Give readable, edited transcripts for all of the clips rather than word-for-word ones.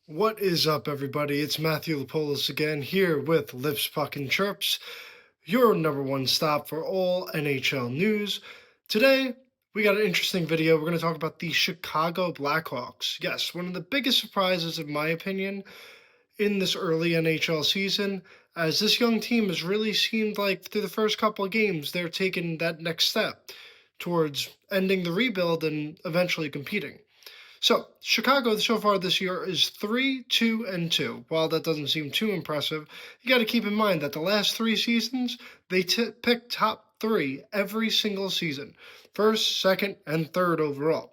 What is up, everybody? It's Matthew Lapolis again, here with Lips, Puck, and Chirps, your number one stop for all NHL news. Today, we got an interesting video. We're going to talk about the Chicago Blackhawks. Yes, one of the biggest surprises, in my opinion, in this early NHL season, as this young team has really seemed like through the first couple of games, they're taking that next step towards ending the rebuild and eventually competing. So, Chicago so far this year is 3-2-2. While that doesn't seem too impressive, you got to keep in mind that the last three seasons, they picked top three every single season, first, second, and third overall.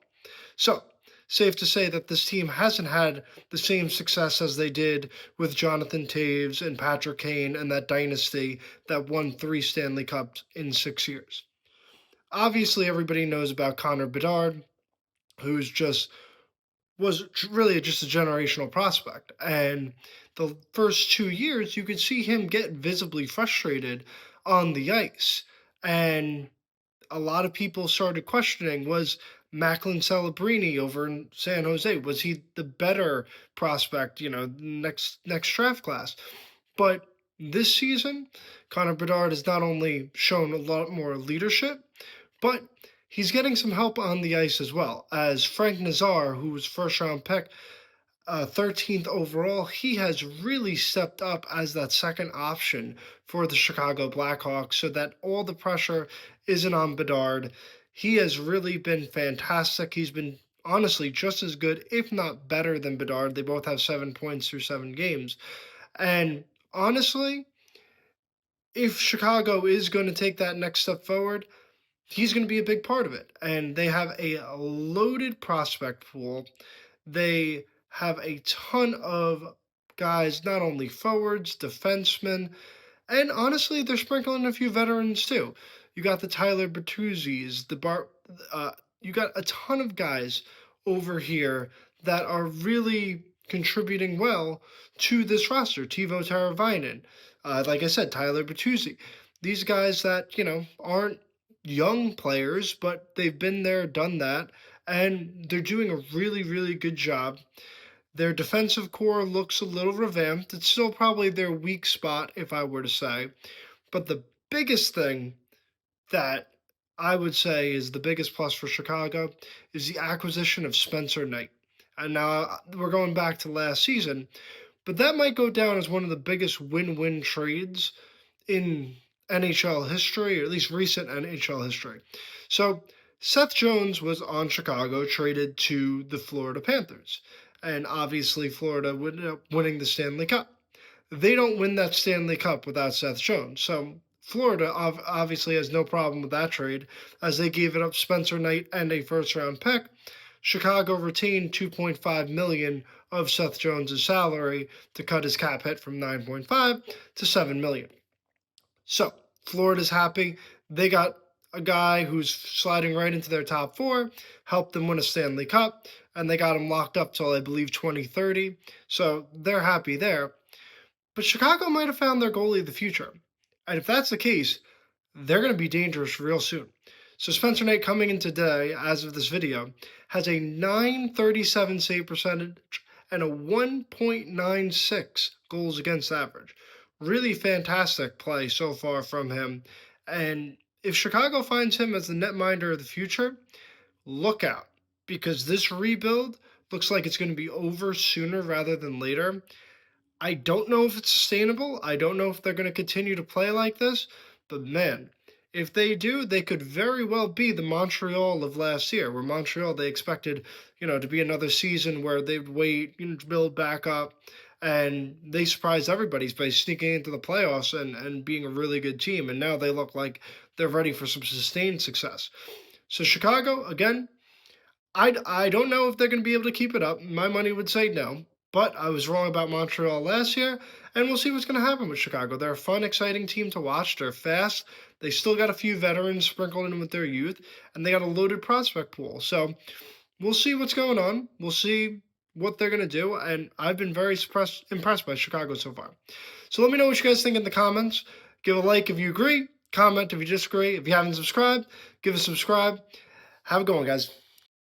So, safe to say that this team hasn't had the same success as they did with Jonathan Toews and Patrick Kane and that dynasty that won 3 Stanley Cups in 6 years. Obviously, everybody knows about Connor Bedard, who's was really just a generational prospect. And the first 2 years, you could see him get visibly frustrated on the ice. And a lot of people started questioning, was Macklin Celebrini over in San Jose, was he the better prospect, next draft class? But this season, Connor Bedard has not only shown a lot more leadership, but he's getting some help on the ice as well. As Frank Nazar, who was first round pick, 13th overall, he has really stepped up as that second option for the Chicago Blackhawks so that all the pressure isn't on Bedard. He has really been fantastic. He's been honestly just as good, if not better than Bedard. They both have 7 points through 7 games. And honestly, if Chicago is going to take that next step forward, he's going to be a big part of it. And they have a loaded prospect pool. They have a ton of guys, not only forwards, defensemen, and honestly, they're sprinkling a few veterans too. You got the Tyler Bertuzzis, you got a ton of guys over here that are really contributing well to this roster. Teuvo Teravainen, like I said, Tyler Bertuzzi. These guys that, aren't young players, but they've been there, done that, and they're doing a really, really good job. Their defensive core looks a little revamped. It's still probably their weak spot, if I were to say. But the biggest thing that I would say is the biggest plus for Chicago is the acquisition of Spencer Knight. And now we're going back to last season, but that might go down as one of the biggest win-win trades in NHL history, or at least recent NHL history. So Seth Jones was on Chicago, traded to the Florida Panthers. And obviously, Florida would end up winning the Stanley Cup. They don't win that Stanley Cup without Seth Jones. So Florida obviously has no problem with that trade, as they gave it up Spencer Knight and a first-round pick. Chicago retained $2.5 million of Seth Jones' salary to cut his cap hit from $9.5 to $7 million. So Florida's happy. They got a guy who's sliding right into their top four, helped them win a Stanley Cup, and they got him locked up till I believe 2030. So they're happy there. But Chicago might have found their goalie of the future. And if that's the case, they're going to be dangerous real soon. So Spencer Knight, coming in today, as of this video, has a .937 save percentage and a 1.96 goals against average. Really fantastic play so far from him. And if Chicago finds him as the netminder of the future, look out, because this rebuild looks like it's going to be over sooner rather than later. I don't know if it's sustainable. I don't know if they're going to continue to play like this. But man, if they do, they could very well be the Montreal of last year, where Montreal, they expected, to be another season where they'd wait, to build back up. And they surprised everybody by sneaking into the playoffs and being a really good team. And now they look like they're ready for some sustained success. So Chicago, again, I don't know if they're going to be able to keep it up. My money would say no. But I was wrong about Montreal last year, and we'll see what's going to happen with Chicago. They're a fun, exciting team to watch. They're fast. They still got a few veterans sprinkled in with their youth, and they got a loaded prospect pool. So we'll see what's going on. We'll see what they're going to do, and I've been very impressed by Chicago so far. So let me know what you guys think in the comments. Give a like if you agree. Comment if you disagree. If you haven't subscribed, give a subscribe. Have a good one, guys.